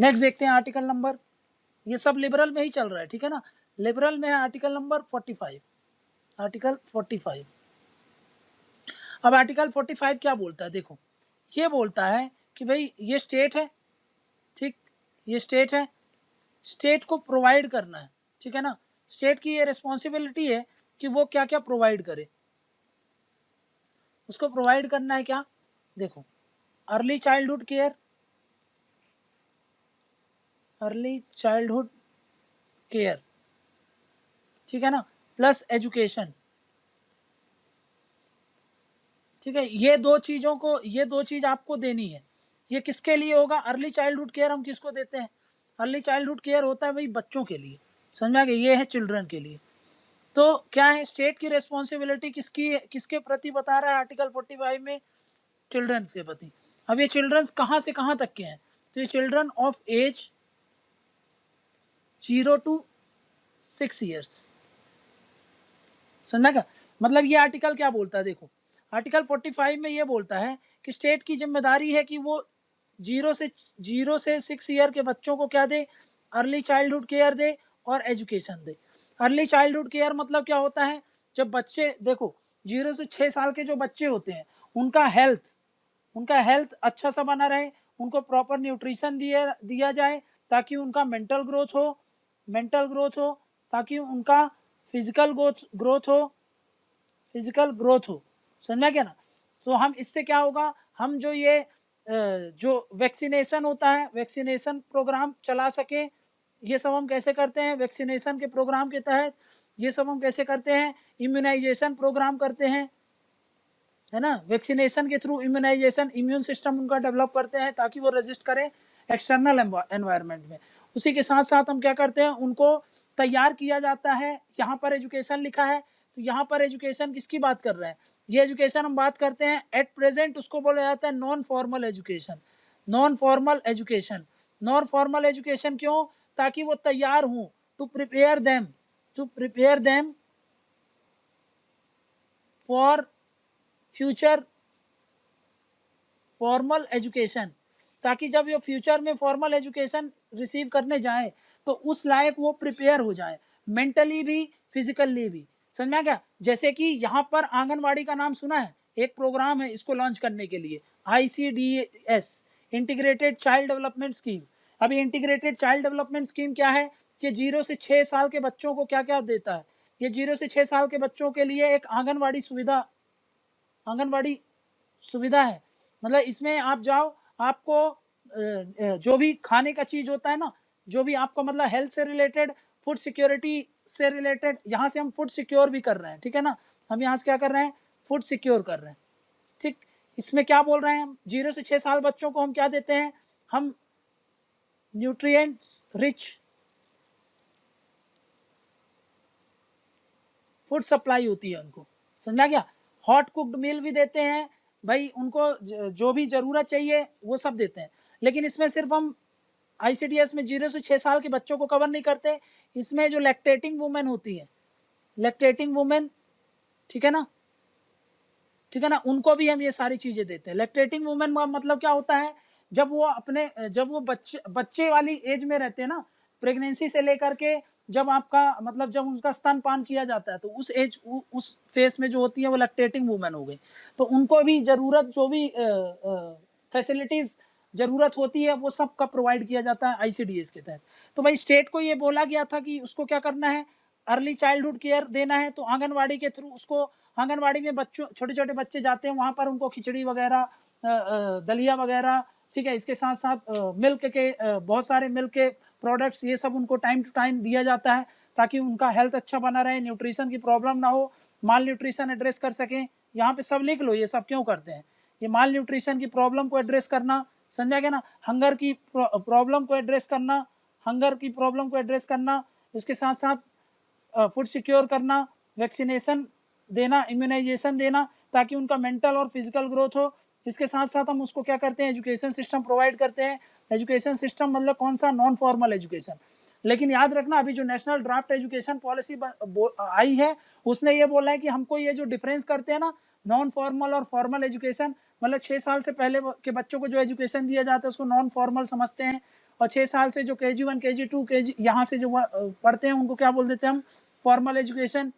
Next देखते हैं article number, ये सब लिबरल में ही चल रहा है, ठीक है ना। लिबरल में है आर्टिकल नंबर 45, आर्टिकल 45। अब आर्टिकल 45 क्या बोलता है, देखो ये बोलता है कि भाई ये स्टेट है, ठीक, ये स्टेट है, स्टेट को प्रोवाइड करना है, ठीक है ना। स्टेट की ये रिस्पॉन्सिबिलिटी है कि वो क्या क्या प्रोवाइड करे, उसको प्रोवाइड करना है क्या, देखो early childhood care, early childhood care, ठीक है ना, प्लस एजुकेशन, ठीक है। ये दो चीज़ों को, ये दो चीज़ आपको देनी है। ये किसके लिए होगा, अर्ली चाइल्डहुड केयर हम किसको देते हैं, अर्ली चाइल्डहुड केयर होता है भाई बच्चों के लिए, समझ में आ गया, ये है चिल्ड्रन के लिए। तो क्या है, स्टेट की रिस्पॉन्सिबिलिटी किसकी, किसके प्रति बता रहा है आर्टिकल 45 में, चिल्ड्रन के प्रति। अब ये चिल्ड्रन कहाँ से कहाँ तक के हैं, तो ये children of as 0 to 6 years, समझा क्या, मतलब ये आर्टिकल क्या बोलता है, देखो आर्टिकल 45 में ये बोलता है कि स्टेट की जिम्मेदारी है कि वो 0 से 6 ईयर के बच्चों को क्या दे, अर्ली चाइल्डहुड केयर दे और एजुकेशन दे। अर्ली चाइल्डहुड केयर मतलब क्या होता है, जब बच्चे, देखो 0 से 6 साल के जो बच्चे होते हैं उनका हेल्थ अच्छा सा बना रहे, उनको प्रॉपर न्यूट्रिशन दिया जाए ताकि उनका मेंटल ग्रोथ हो, ताकि उनका फिजिकल ग्रोथ हो, समझा क्या ना। तो हम इससे क्या होगा, हम जो ये जो वैक्सीनेशन होता है, वैक्सीनेशन प्रोग्राम चला सके, ये सब हम कैसे करते हैं, वैक्सीनेशन के प्रोग्राम के तहत ये सब हम कैसे करते हैं, इम्यूनाइजेशन प्रोग्राम करते हैं, है ना। वैक्सीनेशन के थ्रू इम्यूनाइजेशन, इम्यून सिस्टम उनका डेवलप करते हैं ताकि वो रेजिस्ट करें एक्सटर्नल एनवायरनमेंट में। उसी के साथ साथ हम क्या करते हैं, उनको तैयार किया जाता है। यहाँ पर एजुकेशन लिखा है, तो यहाँ पर एजुकेशन किसकी बात कर रहे हैं, ये एजुकेशन हम बात करते हैं एट प्रेजेंट, उसको बोला जाता है non formal education. Non formal education, non formal education क्यों, ताकि वो तैयार हों, to prepare them for future formal education, ताकि जब ये फ्यूचर में फॉर्मल एजुकेशन रिसीव करने जाए तो उस लायक वो प्रिपेयर हो जाए, मेंटली भी फिजिकली भी, समझ में आ गया। जैसे कि यहाँ पर आंगनवाड़ी का नाम सुना है, एक प्रोग्राम है इसको लॉन्च करने के लिए, ICDS, integrated child development scheme. अभी इंटीग्रेटेड चाइल्ड डेवलपमेंट स्कीम क्या है कि 0 से 6 साल के बच्चों को क्या क्या देता है, ये 0 से 6 साल के बच्चों के लिए एक आंगनवाड़ी सुविधा है। मतलब इसमें आप जाओ, आपको जो भी खाने का चीज होता है ना, जो भी आपको मतलब हेल्थ से रिलेटेड, फूड सिक्योरिटी से रिलेटेड, यहाँ से हम फूड सिक्योर भी कर रहे हैं, ठीक है ना। हम यहाँ से क्या कर रहे हैं, फूड सिक्योर कर रहे हैं, ठीक। इसमें क्या बोल रहे हैं हम, 0 से 6 साल बच्चों को हम क्या देते हैं, हम न्यूट्रिएंट्स रिच फूड सप्लाई होती है उनको, समझा क्या। हॉट कुक्ड मील भी देते हैं भाई, उनको जो भी ज़रूरत चाहिए वो सब देते हैं। लेकिन इसमें सिर्फ हम ICDS में 0 से 6 साल के बच्चों को कवर नहीं करते, इसमें जो लैक्टेटिंग वुमेन होती है, लैक्टेटिंग वुमेन, ठीक है ना, ठीक है ना, उनको भी हम ये सारी चीज़ें देते हैं। लैक्टेटिंग वुमेन का मतलब क्या होता है, जब वो बच्चे वाली एज में रहते हैं ना, प्रेगनेंसी से लेकर के जब आपका मतलब जब उनका स्तनपान किया जाता है, तो उस फेस में जो होती है वो लैक्टेटिंग वुमेन हो गई। तो उनको भी ज़रूरत, जो भी फैसिलिटीज़ ज़रूरत होती है वो सब का प्रोवाइड किया जाता है ICDS के तहत। तो भाई स्टेट को ये बोला गया था कि उसको क्या करना है, अर्ली चाइल्डहुड केयर देना है। तो आंगनवाड़ी के थ्रू उसको, आंगनवाड़ी में बच्चों, छोटे छोटे बच्चे जाते हैं वहाँ पर, उनको खिचड़ी वगैरह, दलिया वगैरह, ठीक है। इसके साथ साथ मिल्क के बहुत सारे मिल्क के प्रोडक्ट्स, ये सब उनको टाइम टू टाइम दिया जाता है ताकि उनका हेल्थ अच्छा बना रहे, न्यूट्रिशन की प्रॉब्लम ना हो, माल न्यूट्रिशन एड्रेस कर सकें। यहाँ पे सब लिख लो ये सब क्यों करते हैं, ये माल न्यूट्रिशन की प्रॉब्लम को एड्रेस करना, समझा गया ना। हंगर की प्रॉब्लम को एड्रेस करना, इसके साथ साथ फूड सिक्योर करना, वैक्सीनेशन देना, इम्यूनाइजेशन देना, ताकि उनका मेंटल और फिजिकल ग्रोथ हो। इसके साथ साथ हम उसको क्या करते हैं, एजुकेशन सिस्टम प्रोवाइड करते हैं। एजुकेशन सिस्टम मतलब कौन सा, नॉन फॉर्मल एजुकेशन। लेकिन याद रखना अभी जो नेशनल ड्राफ्ट एजुकेशन पॉलिसी आई है उसने ये बोला है कि हमको ये जो डिफरेंस करते हैं ना नॉन फॉर्मल और फॉर्मल एजुकेशन, मतलब 6 साल से पहले के बच्चों को जो एजुकेशन दिया जाता है उसको नॉन फॉर्मल समझते हैं, और 6 साल से जो KG1 KG2 KG यहाँ से जो पढ़ते हैं उनको क्या बोल देते हैं हम, फॉर्मल एजुकेशन,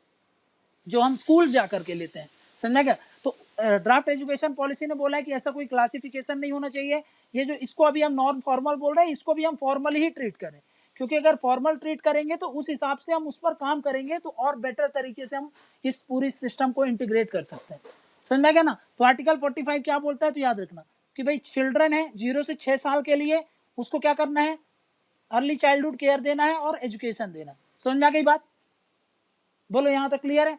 जो हम स्कूल जा करके लेते हैं। समझा क्या? तो ड्राफ्ट एजुकेशन पॉलिसी ने बोला है कि ऐसा कोई क्लासिफिकेशन नहीं होना चाहिए। ये जो इसको अभी हम नॉन फॉर्मल बोल रहे हैं इसको भी हम फॉर्मल ही ट्रीट करें, क्योंकि अगर फॉर्मल ट्रीट करेंगे तो उस हिसाब से हम उस पर काम करेंगे तो और बेटर तरीके से हम इस पूरी सिस्टम को इंटीग्रेट कर सकते हैं। समझ में गया ना? तो आर्टिकल 45 क्या बोलता है, तो याद रखना कि भाई चिल्ड्रन है 0 से 6 साल के लिए उसको क्या करना है, अर्ली चाइल्डहुड केयर देना है और एजुकेशन देना है। समझ में आ गई बात? बोलो यहां तक क्लियर है?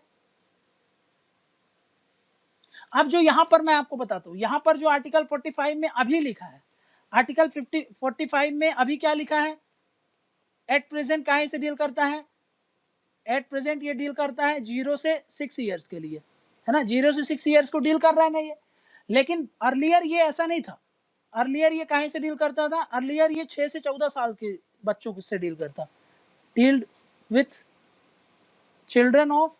अब जो यहां पर मैं आपको बताता हूं, यहां पर जो आर्टिकल 45 में अभी लिखा है, आर्टिकल 45 में अभी क्या लिखा है, एट प्रेजेंट कहां से डील करता है, एट प्रेजेंट ये डील करता है 0 से 6 ईयर्स के लिए, है ना, 0 से 6 ईयर्स को डील कर रहा है ना ये। लेकिन अर्लियर ये ऐसा नहीं था, अर्लियर ये कहां से डील करता था, अर्लियर ये 6 से 14 साल के बच्चों से डील करता, dealt with children of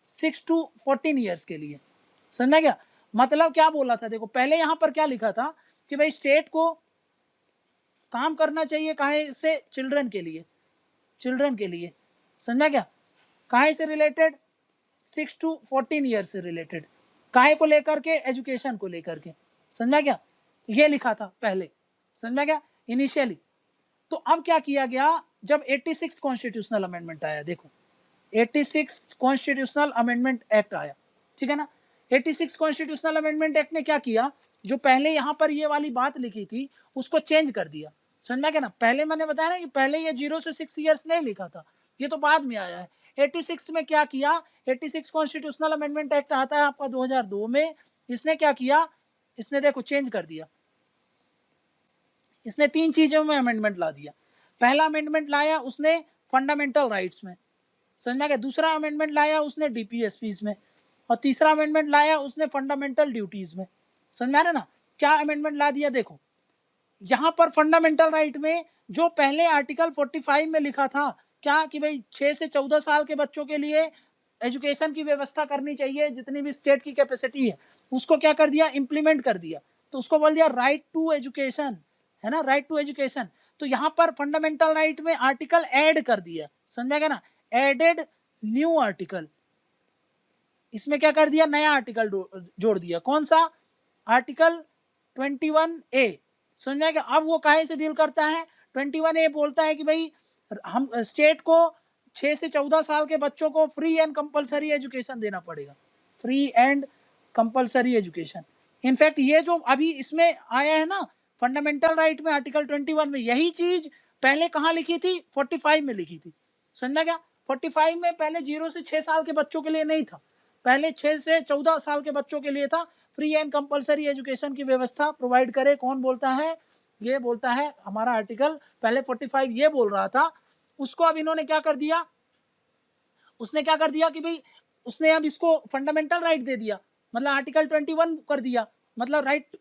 6 to 14 years के लिए। समझा क्या? मतलब क्या बोला था, देखो पहले यहां पर क्या लिखा था कि भाई स्टेट को काम करना चाहिए काहे से, चिल्ड्रन के लिए, चिल्ड्रन के लिए। समझा क्या? काहे से रिलेटेड, 6 to 14 ईयर से रिलेटेड, काहे को लेकर के, एजुकेशन को लेकर के। समझा क्या? ये लिखा था पहले। समझा क्या? इनिशियली। तो अब क्या किया गया, जब 86 कॉन्स्टिट्यूशनल अमेंडमेंट आया, देखो 86 कॉन्स्टिट्यूशनल अमेंडमेंट एक्ट आया, ठीक है ना। 86 कॉन्स्टिट्यूशनल अमेंडमेंट एक्ट ने क्या किया, जो पहले यहां पर ये वाली बात लिखी थी उसको चेंज कर दिया। समझ में क्या ना? पहले मैंने बताया ना कि पहले ये 0 से 6 ईयर्स नहीं लिखा था, ये तो बाद में आया है। 86 में क्या किया, 86 कॉन्स्टिट्यूशनल अमेंडमेंट एक्ट आता है आपका 2002 में, इसने क्या किया, इसने देखो चेंज कर दिया, इसने 3 चीजों में अमेंडमेंट ला दिया। पहला अमेंडमेंट लाया उसने फंडामेंटल राइट्स में, समझ में गया। दूसरा अमेंडमेंट लाया उसने DPSPs में, और तीसरा अमेंडमेंट लाया उसने फंडामेंटल ड्यूटीज में। समझ में आ रहा ना? क्या अमेंडमेंट ला दिया, देखो यहां पर फंडामेंटल राइट में जो पहले आर्टिकल 45 में लिखा था क्या कि भाई 6 से 14 साल के बच्चों के लिए एजुकेशन की व्यवस्था करनी चाहिए, जितनी भी स्टेट की कैपेसिटी है, उसको क्या कर दिया, इंप्लीमेंट कर दिया। तो उसको बोल दिया राइट टू एजुकेशन, है ना, राइट टू एजुकेशन। तो यहां पर फंडामेंटल राइट में आर्टिकल ऐड कर दिया, समझेगा ना, एडेड न्यू आर्टिकल, इसमें क्या कर दिया, नया आर्टिकल जोड़ दिया। कौन सा, आर्टिकल 21A। समझ में? अब वो काहे से डील करता है, 21A बोलता है कि भाई हम स्टेट को 6 से 14 साल के बच्चों को फ्री एंड कंपलसरी एजुकेशन देना पड़ेगा, free and compulsory education. In fact ये जो अभी इसमें आया है ना फंडामेंटल राइट में आर्टिकल 21 में, यही चीज पहले कहाँ लिखी थी, 45 में लिखी थी। समझा क्या? 45 में पहले 0 से 6 साल के बच्चों के लिए नहीं था, पहले 6 से 14 साल के बच्चों के लिए था, फ्री एंड कंपलसरी एजुकेशन की व्यवस्था प्रोवाइड करे। कौन बोलता है, ये बोलता है हमारा आर्टिकल, पहले 45 ये बोल रहा था, उसको अब इन्होंने क्या कर दिया, उसने क्या कर दिया कि भाई उसने अब इसको फंडामेंटल राइट दे दिया, मतलब आर्टिकल 21 कर दिया, मतलब राइट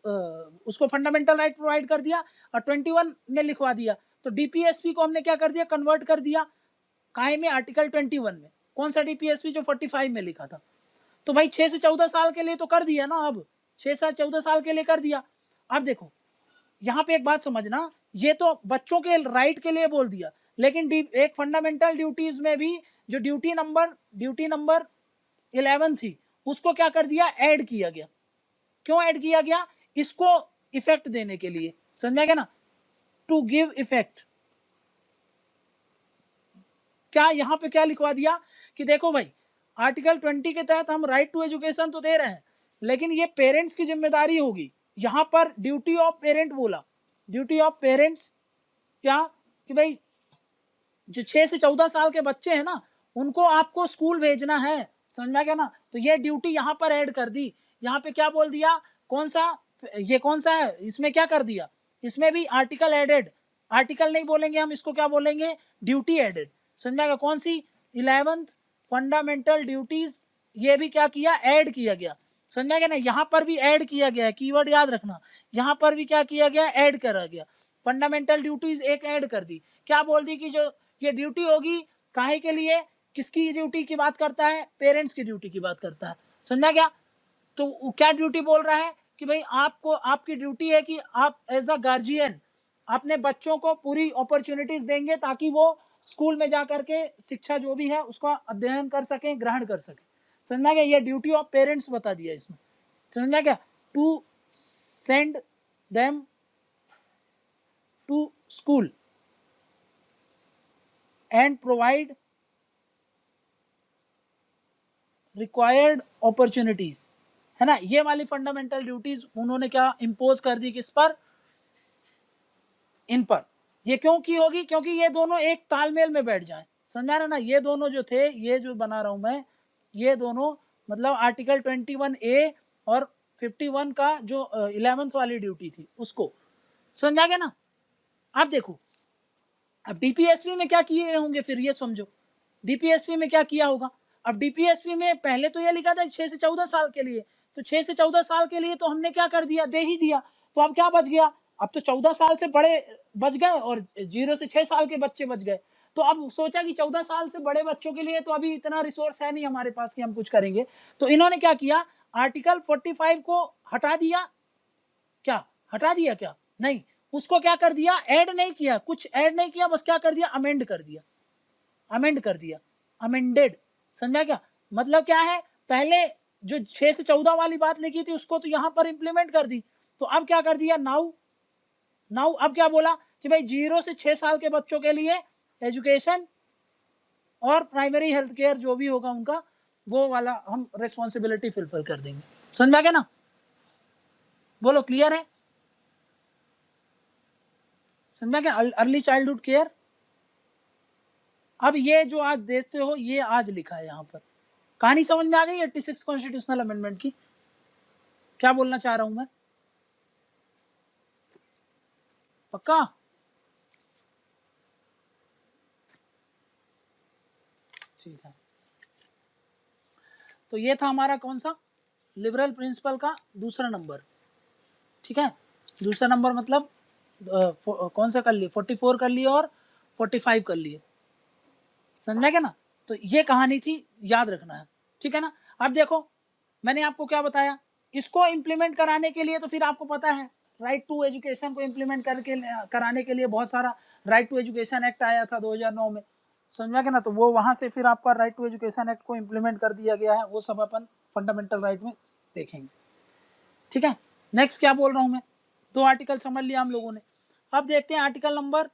उसको फंडामेंटल राइट प्रोवाइड कर दिया और 21 में लिखवा दिया। तो DPSP को हमने क्या कर दिया, कन्वर्ट कर दिया काहे में, आर्टिकल 21 में। कौन सा DPSP, जो 45 में लिखा था। तो भाई 6 से 14 साल के लिए तो कर दिया ना, अब 6 से 14 साल के लिए कर दिया। अब देखो यहाँ पे एक बात समझना, ये तो बच्चों के राइट के लिए बोल दिया, लेकिन एक फंडामेंटल ड्यूटीज में भी जो ड्यूटी नंबर 11 थी उसको क्या कर दिया, ऐड किया गया। क्यों ऐड किया गया, इसको इफेक्ट देने के लिए। समझ गया ना, टू गिव इफेक्ट। क्या यहाँ पे क्या लिखवा दिया कि देखो भाई आर्टिकल 20 के तहत हम राइट टू एजुकेशन तो दे रहे हैं, लेकिन ये पेरेंट्स की जिम्मेदारी होगी। यहां पर ड्यूटी ऑफ पेरेंट बोला, ड्यूटी ऑफ पेरेंट्स क्या कि भाई जो 6 से 14 साल के बच्चे हैं ना उनको आपको स्कूल भेजना है। समझ में आ गया ना? तो ये ड्यूटी यहां पर ऐड कर दी। यहाँ पे क्या बोल दिया, कौन सा, ये कौन सा है, इसमें क्या कर दिया, इसमें भी आर्टिकल एडेड, आर्टिकल नहीं बोलेंगे हम, इसको क्या बोलेंगे, ड्यूटी एडेड। समझ में आ गया? कौन सी, 11th फंडामेंटल ड्यूटीज, ये भी क्या किया, ऐड किया गया। समझ में आ गया ना? यहाँ पर भी ऐड किया गया है, कीवर्ड याद रखना, यहाँ पर भी क्या किया गया, ऐड करा गया। फंडामेंटल ड्यूटीज एक ऐड कर दी, क्या बोल दी कि जो ये ड्यूटी होगी काहे के लिए, किसकी ड्यूटी की बात करता है, पेरेंट्स की ड्यूटी की बात करता है, समझा क्या। तो क्या ड्यूटी बोल रहा है कि भाई आपको, आपकी ड्यूटी है कि आप एज अ गार्जियन अपने बच्चों को पूरी अपॉर्चुनिटीज देंगे ताकि वो स्कूल में जाकर के शिक्षा जो भी है उसका अध्ययन कर सकें, ग्रहण कर सकें, समझना क्या, ये ड्यूटी ऑफ पेरेंट्स बता दिया इसमें, समझना क्या, to send them to school and provide required opportunities, है ना। ये वाली फंडामेंटल ड्यूटीज उन्होंने क्या इंपोज कर दी, किस पर, इन पर। ये क्यों की होगी, क्योंकि ये दोनों एक तालमेल में बैठ जाएं, समझा रहे ना, ये दोनों जो थे, ये जो बना रहा हूं मैं, ये दोनों मतलब आर्टिकल 21A और 51 का जो 11th वाली ड्यूटी थी उसको, समझा गया ना। अब देखो, अब डीपीएसपी में क्या किए होंगे फिर, ये समझो डीपीएसपी में क्या किया होगा। अब डीपीएसपी में पहले तो ये लिखा था 6 से 14 साल के लिए, तो 6 से 14 साल के लिए तो हमने क्या कर दिया, दे ही दिया, तो अब क्या बच गया, अब तो 14 साल से बड़े बच गए और 0 से 6 साल के बच्चे बच गए। तो अब सोचा कि 14 साल से बड़े बच्चों के लिए तो अभी इतना रिसोर्स है नहीं हमारे पास कि हम कुछ करेंगे, तो इन्होंने क्या किया, आर्टिकल 45 को हटा दिया, क्या हटा दिया, क्या नहीं, उसको क्या कर दिया, ऐड नहीं किया, कुछ ऐड नहीं किया, बस क्या कर दिया, अमेंड कर दिया, अमेंड कर दिया, अमेंडेड, समझा क्या, मतलब क्या है, पहले जो 6 से 14 वाली बात लिखी थी उसको तो यहां पर इंप्लीमेंट कर दी, तो अब क्या कर दिया, नाउ अब क्या बोला कि भाई 0 से 6 साल के बच्चों के लिए एजुकेशन और प्राइमरी हेल्थ केयर जो भी होगा उनका, वो वाला हम रेस्पॉन्सिबिलिटी फुलफिल कर देंगे, समझा गया ना, बोलो क्लियर है, समझा क्या, अर्ली चाइल्डहुड केयर। अब ये जो आज देखते हो ये आज लिखा है यहाँ पर, कहानी समझ में आ गई 86 कॉन्स्टिट्यूशनल अमेंडमेंट की, क्या बोलना चाह रहा हूं मैं, पक्का। ठीक है, तो ये था हमारा कौन सा, लिबरल प्रिंसिपल का दूसरा नंबर, ठीक है, दूसरा नंबर मतलब कौन सा कर लिए, 44 कर लिए और 45 कर लिए, समझा क्या ना। तो ये कहानी थी, याद रखना है, ठीक है ना। अब देखो मैंने आपको क्या बताया, इसको इम्प्लीमेंट कराने के लिए तो फिर आपको पता है राइट टू एजुकेशन को इम्प्लीमेंट करके कराने के लिए बहुत सारा राइट टू एजुकेशन एक्ट आया था 2009 में, समझा क्या ना, तो वो वहां से फिर आपका राइट टू एजुकेशन एक्ट को इम्प्लीमेंट कर दिया गया है, वो सब अपन फंडामेंटल राइट में देखेंगे, ठीक है। नेक्स्ट क्या बोल रहा हूं मैं, 2 आर्टिकल समझ लिया हम लोगों ने, अब देखते हैं आर्टिकल नंबर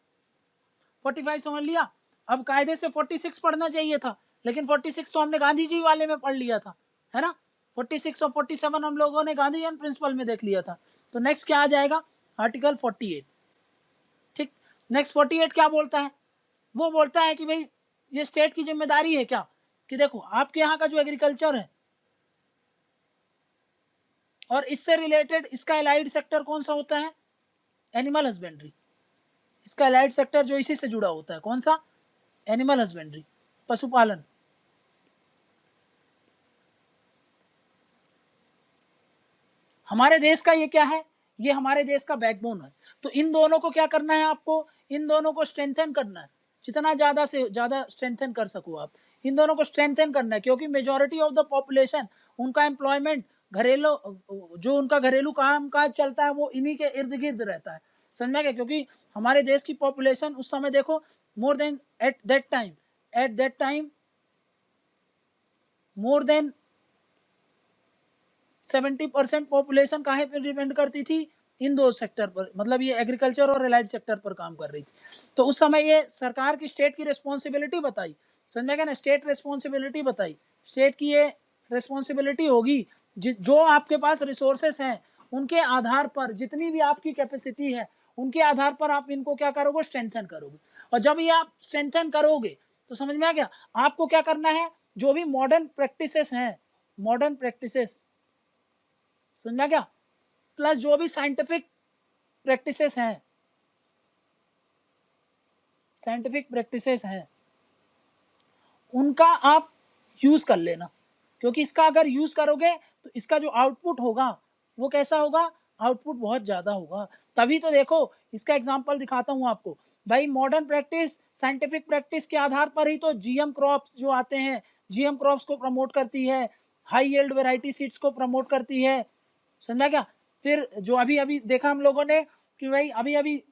45 समझ लिया। अब कायदे से 46 पढ़ना चाहिए था, लेकिन 46 तो हमने गांधी जी वाले में पढ़ लिया था, है ना, 46 और 47 हम लोगों ने गांधी प्रिंसिपल में देख लिया था, तो नेक्स्ट क्या आ जाएगा, आर्टिकल 48, ठीक। नेक्स्ट 48 क्या बोलता है, वो बोलता है कि भाई ये स्टेट की जिम्मेदारी है क्या, कि देखो आपके यहाँ का जो एग्रीकल्चर है और इससे रिलेटेड इसका एलाइड सेक्टर कौन सा होता है, एनिमल हस्बेंड्री, इसका एलाइड सेक्टर जो इसी से जुड़ा होता है कौन सा, एनिमल हस्बेंड्री, पशुपालन। हमारे देश का ये क्या है, ये हमारे देश का बैकबोन है, तो इन दोनों को क्या करना है आपको, इन दोनों को स्ट्रेंथन करना है, जितना ज़्यादा से ज़्यादा स्ट्रेंथन कर सको आप, इन दोनों को स्ट्रेंथन करना है, क्योंकि मेजॉरिटी ऑफ द पॉपुलेशन, उनका एम्प्लॉयमेंट, घरेलू जो उनका घरेलू काम काज चलता है वो इन्हीं के इर्द गिर्द रहता है, समझा क्या, क्योंकि हमारे देश की पॉपुलेशन उस समय देखो more than at that time more than 70% population काहे पर डिपेंड करती थी, इन दो सेक्टर पर, मतलब ये एग्रीकल्चर और एलाइड सेक्टर पर काम कर रही थी, तो उस समय ये सरकार की स्टेट की रिस्पॉन्सिबिलिटी बताई, समझा क्या ना, स्टेट रिस्पॉन्सिबिलिटी बताई, स्टेट की ये रिस्पॉन्सिबिलिटी होगी जो आपके पास रिसोर्सेस हैं उनके आधार पर, जितनी भी आपकी कैपेसिटी है उनके आधार पर आप इनको क्या करोगे, स्ट्रेंथन करोगे, और जब ये आप स्ट्रेंथन करोगे तो समझ में आ गया, आपको क्या करना है, जो भी मॉडर्न प्रैक्टिसेस हैं, मॉडर्न प्रैक्टिसेस, समझा क्या, प्लस जो भी साइंटिफिक प्रैक्टिसेस हैं, साइंटिफिक प्रैक्टिसेस हैं उनका आप यूज कर लेना, क्योंकि इसका अगर यूज करोगे तो इसका जो आउटपुट होगा वो कैसा होगा, आउटपुट बहुत ज़्यादा होगा। तभी तो देखो, इसका एग्जांपल दिखाता हूँ आपको। भाई मॉडर्न प्रैक्टिस, साइंटिफिक प्रैक्टिस के आधार पर ही तो जीएम क्रॉप्स जो आते हैं, जीएम क्रॉप्स को प्रमोट करती है, हाई यील्ड वैरायटी सीड्स को प्रमोट करती है, समझा क्या? फिर जो अभी अभी देखा हम लोगों ने कि भाई अभी अभी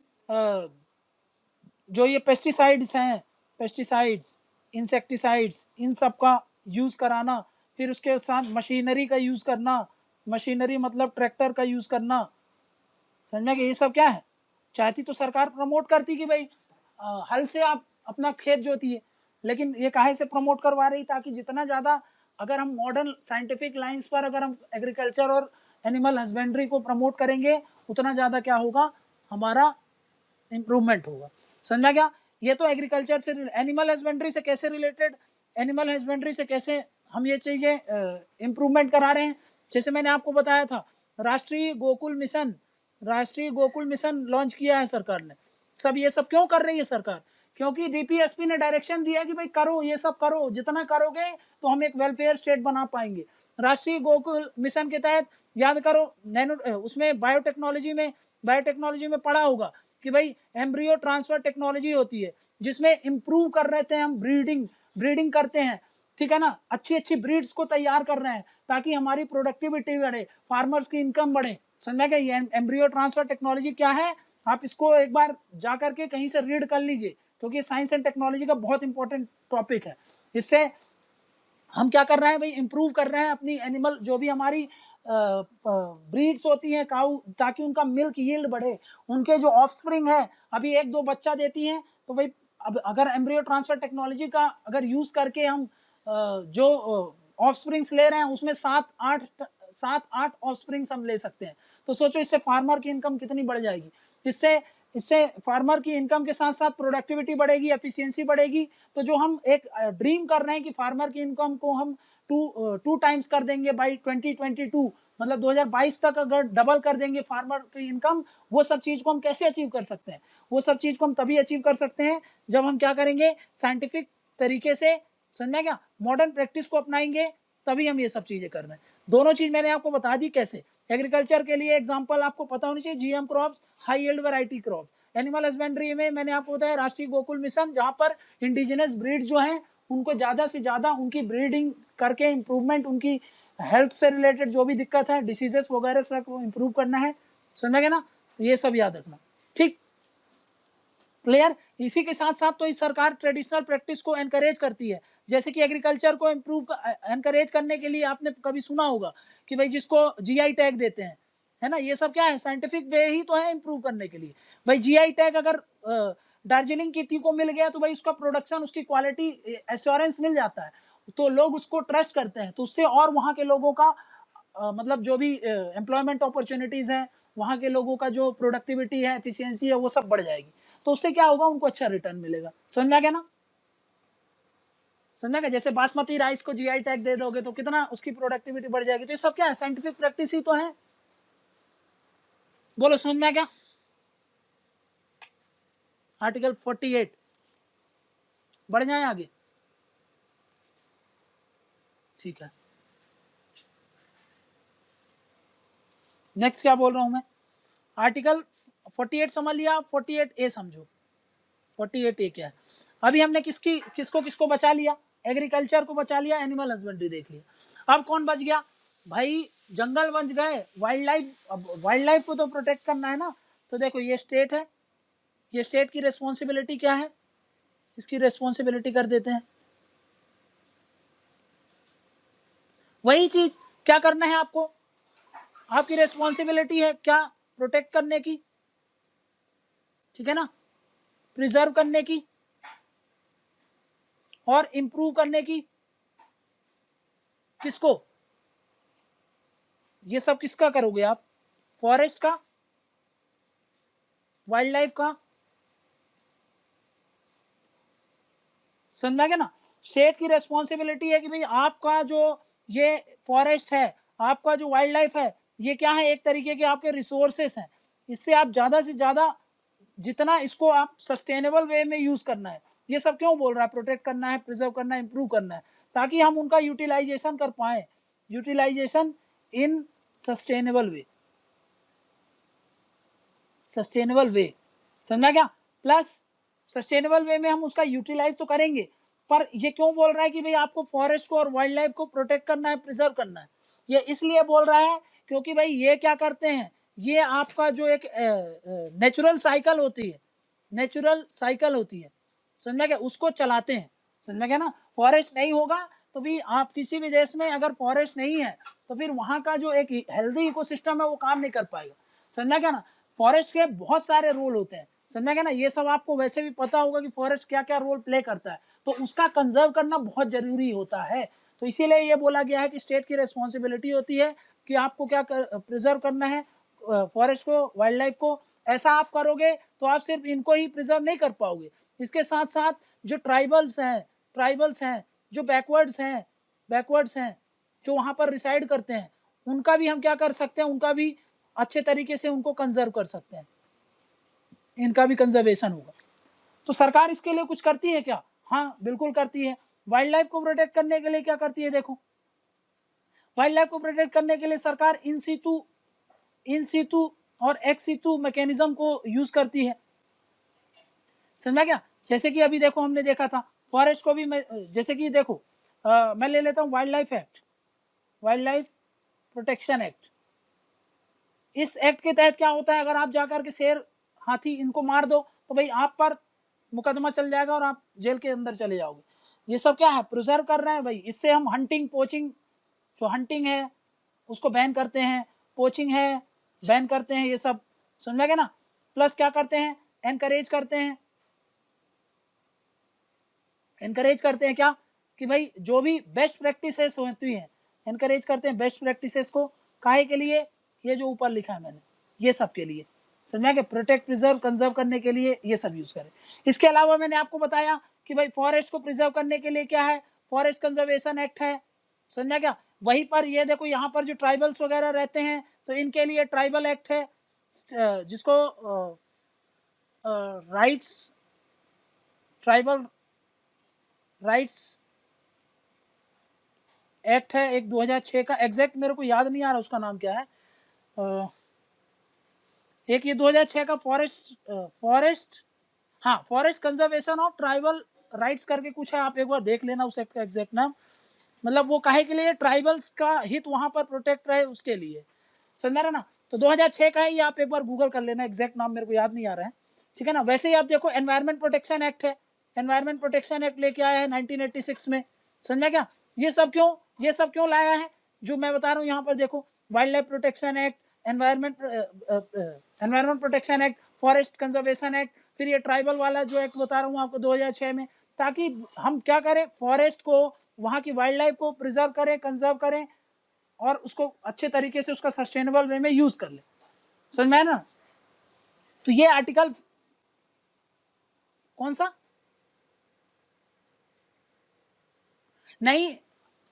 जो ये पेस्टिसाइड्स हैं, पेस्टिसाइड्स, इंसेक्टिसाइड्स, इन सब का यूज़ कराना, फिर उसके साथ मशीनरी का यूज़ करना, मशीनरी मतलब ट्रैक्टर का यूज़ करना, समझना कि ये सब क्या है? चाहती तो सरकार प्रमोट करती कि भाई हल से आप अपना खेत जोतिए, लेकिन ये काहे से प्रमोट करवा रही? ताकि जितना ज़्यादा अगर हम मॉडर्न साइंटिफिक लाइंस पर अगर हम एग्रीकल्चर और एनिमल हस्बेंड्री को प्रमोट करेंगे, उतना ज़्यादा क्या होगा, हमारा इम्प्रूवमेंट होगा। समझा क्या? ये तो एग्रीकल्चर से, एनिमल हस्बेंड्री से कैसे रिलेटेड, एनिमल हस्बेंड्री से कैसे हम ये चीज़ें इम्प्रूवमेंट करा रहे हैं? जैसे मैंने आपको बताया था, राष्ट्रीय गोकुल मिशन, राष्ट्रीय गोकुल मिशन लॉन्च किया है सरकार ने। सब ये सब क्यों कर रही है सरकार? क्योंकि डीपीएसपी ने डायरेक्शन दिया कि भाई करो, ये सब करो, जितना करोगे तो हम एक वेलफेयर स्टेट बना पाएंगे। राष्ट्रीय गोकुल मिशन के तहत याद करो, नैनो उसमें बायोटेक्नोलॉजी में पढ़ा होगा कि भाई एम्ब्रियो ट्रांसफर टेक्नोलॉजी होती है, जिसमें इम्प्रूव कर रहे थे हम, ब्रीडिंग करते हैं, ठीक है ना, अच्छी अच्छी ब्रीड्स को तैयार कर रहे हैं ताकि हमारी प्रोडक्टिविटी बढ़े, फार्मर्स की इनकम बढ़े। समझा क्या? ये एम्ब्रियो ट्रांसफर टेक्नोलॉजी क्या है, आप इसको एक बार जा करके कहीं से रीड कर लीजिए, क्योंकि साइंस एंड टेक्नोलॉजी का बहुत इंपॉर्टेंट टॉपिक है। इससे हम क्या कर रहे हैं भाई, इंप्रूव कर रहे हैं अपनी एनिमल, जो भी हमारी ब्रीड्स होती हैं काऊ, ताकि उनका मिल्क यील्ड बढ़े, उनके जो ऑफस्प्रिंग है अभी एक दो बच्चा देती हैं, तो भाई अब अगर एम्ब्रियो ट्रांसफर टेक्नोलॉजी का अगर यूज़ करके हम जो ऑफस्प्रिंग्स ले रहे हैं उसमें 7-8 ऑफस्प्रिंग्स हम ले सकते हैं, तो सोचो इससे फार्मर की इनकम कितनी बढ़ जाएगी। इससे फार्मर की इनकम के साथ साथ प्रोडक्टिविटी बढ़ेगी, एफिशिएंसी बढ़ेगी। तो जो हम एक ड्रीम कर रहे हैं कि फार्मर की इनकम को हम टू टाइम्स कर देंगे बाई 2022, मतलब 2022 तक अगर डबल कर देंगे फार्मर की इनकम, वो सब चीज़ को हम कैसे अचीव कर सकते हैं? वो सब चीज़ को हम तभी अचीव कर सकते हैं जब हम क्या करेंगे, साइंटिफिक तरीके से, समझा क्या, मॉडर्न प्रैक्टिस को अपनाएंगे, तभी हम ये सब चीज़ें कर रहे हैं। दोनों चीज़ मैंने आपको बता दी कैसे। एग्रीकल्चर के लिए एग्जाम्पल आपको पता होनी चाहिए, GM crops, high yield variety crop. Animal husbandry में मैंने आपको बताया राष्ट्रीय गोकुल मिशन, जहाँ पर इंडिजिनस ब्रीड जो हैं उनको ज़्यादा से ज़्यादा उनकी ब्रीडिंग करके इम्प्रूवमेंट, उनकी हेल्थ से रिलेटेड जो भी दिक्कत है, डिसीजेस वगैरह सब को इम्प्रूव करना है, समझा गया ना? तो ये सब याद रखना, ठीक, क्लियर। इसी के साथ साथ तो इस सरकार ट्रेडिशनल प्रैक्टिस को एनकरेज करती है, जैसे कि एग्रीकल्चर को इम्प्रूव एनकरेज करने के लिए आपने कभी सुना होगा कि भाई जिसको जीआई टैग देते हैं, है ना, ये सब क्या है, साइंटिफिक वे ही तो है इम्प्रूव करने के लिए। भाई जीआई टैग अगर दार्जिलिंग की टी को मिल गया तो भाई उसका प्रोडक्शन, उसकी क्वालिटी एश्योरेंस मिल जाता है, तो लोग उसको ट्रस्ट करते हैं, तो उससे और वहाँ के लोगों का मतलब जो भी एम्प्लॉयमेंट अपॉर्चुनिटीज़ हैं, वहाँ के लोगों का जो प्रोडक्टिविटी है, एफिशिएंसी है, वो सब बढ़ जाएगी। तो उससे क्या होगा, उनको अच्छा रिटर्न मिलेगा। समझ में गया ना? समझा गया? जैसे बासमती राइस को जीआई टैग दे दोगे तो कितना उसकी प्रोडक्टिविटी बढ़ जाएगी। तो ये सब क्या है, साइंटिफिक प्रैक्टिस ही तो है। बोलो, समझ में क्या? आर्टिकल 48 बढ़ जाए आगे, ठीक है। नेक्स्ट क्या बोल रहा हूं मैं, आर्टिकल 48 समझ लिया, 48A समझो। 48A क्या है? अभी हमने किसको बचा लिया, एग्रीकल्चर को बचा लिया, एनिमल हस्बेंड्री देख लिया। अब कौन बच गया भाई, जंगल बच गए, वाइल्ड लाइफ। अब वाइल्ड लाइफ को तो प्रोटेक्ट करना है ना। तो देखो ये स्टेट है, ये स्टेट की रिस्पॉन्सिबिलिटी क्या है, इसकी रिस्पॉन्सिबिलिटी कर देते हैं। वही चीज क्या करना है आपको, आपकी रिस्पॉन्सिबिलिटी है क्या, प्रोटेक्ट करने की, ठीक है ना, प्रिजर्व करने की और इंप्रूव करने की। किसको, ये सब किसका करोगे आप, फॉरेस्ट का, वाइल्ड लाइफ का, समझा गया ना? स्टेट की रेस्पॉन्सिबिलिटी है कि भाई आपका जो ये फॉरेस्ट है, आपका जो वाइल्ड लाइफ है, ये क्या है, एक तरीके के आपके रिसोर्सेस हैं। इससे आप ज़्यादा से ज़्यादा जितना इसको आप सस्टेनेबल वे में यूज़ करना है। ये सब क्यों बोल रहा है, प्रोटेक्ट करना है, प्रिजर्व करना है, इंप्रूव करना है, ताकि हम उनका यूटिलाइजेशन कर पाएँ, utilization in sustainable way. Sustainable way, समझा क्या? प्लस सस्टेनेबल वे में हम उसका यूटिलाइज तो करेंगे, पर ये क्यों बोल रहा है कि भाई आपको फॉरेस्ट को और वाइल्ड लाइफ को प्रोटेक्ट करना है, प्रिजर्व करना है? ये इसलिए बोल रहा है क्योंकि भाई ये क्या करते हैं, ये आपका जो एक नेचुरल साइकिल होती है, नेचुरल साइकिल होती है, समझा क्या, उसको चलाते हैं, समझा क्या ना? फॉरेस्ट नहीं होगा तो भी आप किसी भी देश में अगर फॉरेस्ट नहीं है तो फिर वहाँ का जो एक हेल्दी इकोसिस्टम है वो काम नहीं कर पाएगा, समझा क्या ना? फॉरेस्ट के बहुत सारे रोल होते हैं, समझा क्या ना? ये सब आपको वैसे भी पता होगा कि फॉरेस्ट क्या क्या रोल प्ले करता है, तो उसका कंजर्व करना बहुत जरूरी होता है। तो इसीलिए ये बोला गया है कि स्टेट की रिस्पॉन्सिबिलिटी होती है कि आपको क्या प्रिजर्व करना है, फॉरेस्ट को, वाइल्ड लाइफ को। ऐसा आप करोगे तो आप सिर्फ इनको ही प्रिजर्व नहीं कर पाओगे, इसके साथ साथ जो ट्राइबल्स हैं, जो बैकवर्ड्स हैं, जो वहाँ पर रिसाइड करते हैं, उनका भी हम क्या कर सकते हैं, उनका भी अच्छे तरीके से उनको कंजर्व कर सकते हैं, इनका भी कंजर्वेशन होगा। तो सरकार इसके लिए कुछ करती है क्या? हाँ बिल्कुल करती है। वाइल्ड लाइफ को प्रोटेक्ट करने के लिए क्या करती है, देखो, वाइल्ड लाइफ को प्रोटेक्ट करने के लिए सरकार इन सीटू और एक्स सीटू मैकेनिज्म को यूज करती है, समझा क्या? जैसे कि अभी देखो हमने देखा था फॉरेस्ट को भी, मैं जैसे कि देखो मैं ले लेता हूँ wild life act, wild life protection act. इस एक्ट के तहत क्या होता है, अगर आप जाकर के शेर, हाथी इनको मार दो तो भाई आप पर मुकदमा चल जाएगा और आप जेल के अंदर चले जाओगे। ये सब क्या है, प्रिजर्व कर रहे हैं भाई। इससे हम हंटिंग, पोचिंग, जो हंटिंग है उसको बैन करते हैं, पोचिंग है बैन करते हैं, ये सब, समझा गया ना? प्लस क्या करते हैं, एनकरेज करते हैं, एनकरेज करते हैं क्या, कि भाई जो भी बेस्ट प्रैक्टिसेस होती हैं, एनकरेज करते हैं बेस्ट प्रैक्टिसेस को। काहे के लिए? ये जो ऊपर लिखा है मैंने, ये सब के लिए, समझा कि प्रोटेक्ट, प्रिजर्व, कंजर्व करने के लिए ये सब यूज करें। इसके अलावा मैंने आपको बताया कि भाई फॉरेस्ट को प्रिजर्व करने के लिए क्या है, फॉरेस्ट कंजर्वेशन एक्ट है, समझा क्या? वहीं पर ये देखो यहाँ पर जो ट्राइबल्स वगैरह रहते हैं तो इनके लिए ट्राइबल एक्ट है, जिसको राइट्स, ट्राइबल राइट्स एक्ट है एक 2006 का, एग्जैक्ट मेरे को याद नहीं आ रहा उसका नाम क्या है। एक ये 2006 का फॉरेस्ट हाँ, forest conservation of tribal rights करके कुछ है, आप एक बार देख लेना उस एक्ट का एग्जैक्ट नाम। मतलब वो काहे के लिए, ट्राइबल्स का हित वहां पर प्रोटेक्ट रहे उसके लिए, समझ रहे ना? तो 2006 का है ये, आप एक बार गूगल कर लेना, एग्जैक्ट नाम मेरे को याद नहीं आ रहा है, ठीक है ना? वैसे ही आप देखो एनवायरमेंट प्रोटेक्शन एक्ट है, एनवायरमेंट प्रोटेक्शन एक्ट लेके आया है 1986 में, समझा क्या? ये सब क्यों लाया है, जो मैं बता रहा हूँ यहाँ पर देखो, wild life protection act, environment protection act, forest conservation act, फिर ये ट्राइबल वाला जो एक्ट बता रहा हूँ आपको 2006 में, ताकि हम क्या करें, फॉरेस्ट को, वहाँ की वाइल्ड लाइफ को प्रिजर्व करें, कंजर्व करें और उसको अच्छे तरीके से उसका सस्टेनेबल वे में यूज कर ले, समझ में ना? तो ये आर्टिकल कौन सा, नहीं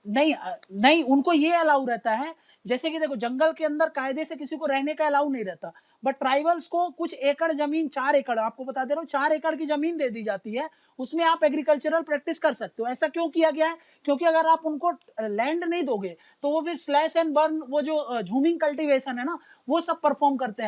नहीं नहीं, उनको ये अलाउ रहता है, जैसे कि देखो जंगल के अंदर कायदे से किसी को रहने का अलाउ नहीं रहता, बट ट्राइबल्स को कुछ एकड़ जमीन, 4 एकड़, आपको बता दे रहा हूँ, 4 एकड़ की जमीन दे दी जाती है, उसमें आप एग्रीकल्चरल प्रैक्टिस कर सकते हो। ऐसा क्यों किया गया है? क्योंकि अगर आप उनको लैंड नहीं दोगे तो वो फिर स्लैश एंड बर्न, वो जो झूमिंग कल्टीवेशन है ना, वो सब परफॉर्म करते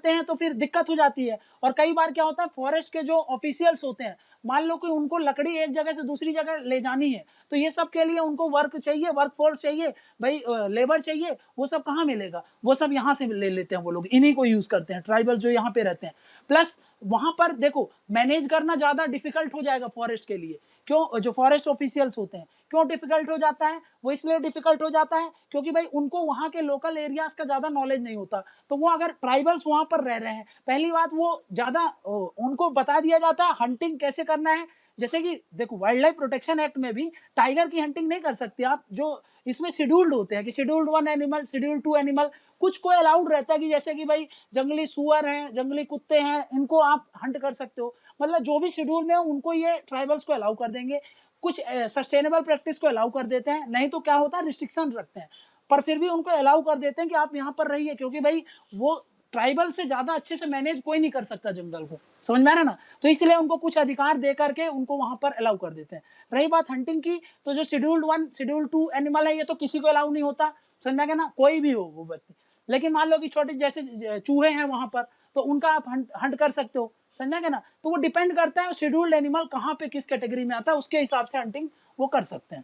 हैं, तो फिर दिक्कत हो जाती है। और कई बार क्या होता है, फॉरेस्ट के जो ऑफिशियल्स होते हैं, मान लो कि उनको लकड़ी एक जगह से दूसरी जगह ले जानी है, तो ये सब के लिए उनको वर्क चाहिए, वर्कफोर्स चाहिए भाई, लेबर चाहिए, वो सब कहाँ मिलेगा? वो सब यहाँ से ले लेते हैं, वो लोग इन्हीं को यूज करते हैं, ट्राइबल जो यहाँ पे रहते हैं। प्लस वहां पर देखो मैनेज करना ज्यादा डिफिकल्ट हो जाएगा फॉरेस्ट के लिए। क्यों? जो फॉरेस्ट ऑफिशियल्स होते हैं, क्यों डिफिकल्ट हो जाता है? वो इसलिए डिफिकल्ट हो जाता है क्योंकि भाई उनको वहां के लोकल एरियाज का ज्यादा नॉलेज नहीं होता। तो वो अगर ट्राइबल्स वहां पर रह रहे हैं, पहली बात वो ज्यादा उनको बता दिया जाता है हंटिंग कैसे करना है। जैसे कि देखो वाइल्ड लाइफ प्रोटेक्शन एक्ट में भी टाइगर की हंटिंग नहीं कर सकते आप, जो इसमें शेड्यूल्ड होते हैं कि शेड्यूल्ड 1 एनिमल, शेड्यूल्ड 2 एनिमल, कुछ को अलाउड रहता है कि जैसे कि भाई जंगली सुअर हैं, जंगली कुत्ते हैं, इनको आप हंट कर सकते हो। मतलब जो भी शेड्यूल में है उनको ये ट्राइबल्स को अलाउ कर देंगे। कुछ सस्टेनेबल प्रैक्टिस को अलाउ कर देते हैं, नहीं तो क्या होता है रिस्ट्रिक्शन रखते हैं, पर फिर भी उनको अलाउ कर देते हैं कि आप यहाँ पर रहिए, क्योंकि भाई वो ट्राइबल से ज्यादा अच्छे से मैनेज कोई नहीं कर सकता जंगल को, समझ में आ रहा ना? तो इसलिए उनको कुछ अधिकार दे करके उनको वहां पर अलाउ कर देते हैं। रही बात हंटिंग की, तो जो शेड्यूल्ड 1, शेड्यूल्ड 2 एनिमल है, ये तो किसी को अलाउ नहीं होता, समझ में आ गया ना? कोई भी हो वो व्यक्ति। लेकिन मान लो कि छोटे जैसे चूहे हैं वहां पर, तो उनका आप हंट कर सकते हो, समझा क्या ना। तो वो डिपेंड करता है शेड्यूल्ड एनिमल कहाँ पे किस कैटेगरी में आता है, उसके हिसाब से हंटिंग वो कर सकते हैं,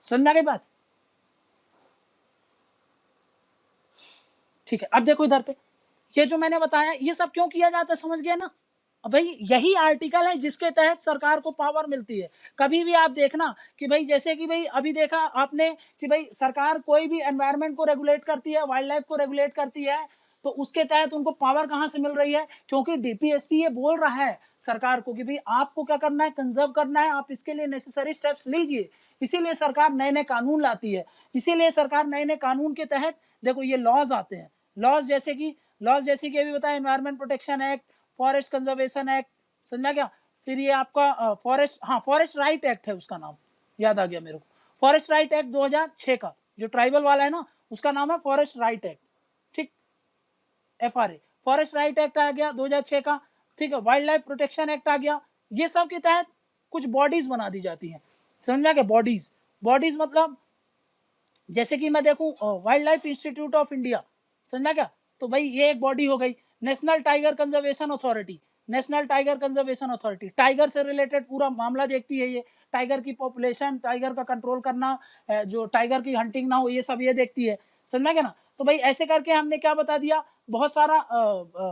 समझा गई बात। ठीक है, अब देखो इधर पे ये जो मैंने बताया ये सब क्यों किया जाता है, समझ गया ना। भाई यही आर्टिकल है जिसके तहत सरकार को पावर मिलती है। कभी भी आप देखना कि भाई जैसे कि भाई अभी देखा आपने कि भाई सरकार कोई भी एनवायरनमेंट को रेगुलेट करती है, वाइल्ड लाइफ को रेगुलेट करती है, तो उसके तहत उनको पावर कहाँ से मिल रही है, क्योंकि डीपीएसपी ये बोल रहा है सरकार को कि भाई आपको क्या करना है, कंजर्व करना है, आप इसके लिए नेसेसरी स्टेप्स लीजिए। इसीलिए सरकार नए नए कानून लाती है, इसीलिए सरकार नए नए कानून के तहत देखो ये लॉज आते हैं। लॉज जैसे कि अभी बताया environment protection act, forest conservation act, समझा क्या। फिर ये आपका फॉरेस्ट राइट एक्ट है, उसका नाम याद आ गया मेरे को, फॉरेस्ट राइट एक्ट 2006 का, जो ट्राइबल वाला है ना उसका नाम है फॉरेस्ट राइट एक्ट, ठीक, FRA, फॉरेस्ट राइट एक्ट आ गया 2006 का, ठीक है। वाइल्ड लाइफ प्रोटेक्शन एक्ट आ गया। ये सब के तहत कुछ बॉडीज बना दी जाती हैं, समझा क्या। बॉडीज मतलब जैसे कि मैं देखूं wild life institute of India, समझा क्या, तो भाई ये एक बॉडी हो गई। National tiger conservation authority, national tiger conservation authority tiger से रिलेटेड पूरा मामला देखती है ये, टाइगर की पॉपुलेशन, टाइगर का कंट्रोल करना, जो टाइगर की हंटिंग ना हो, ये सब ये देखती है, समझा क्या ना। तो भाई ऐसे करके हमने क्या बता दिया, बहुत सारा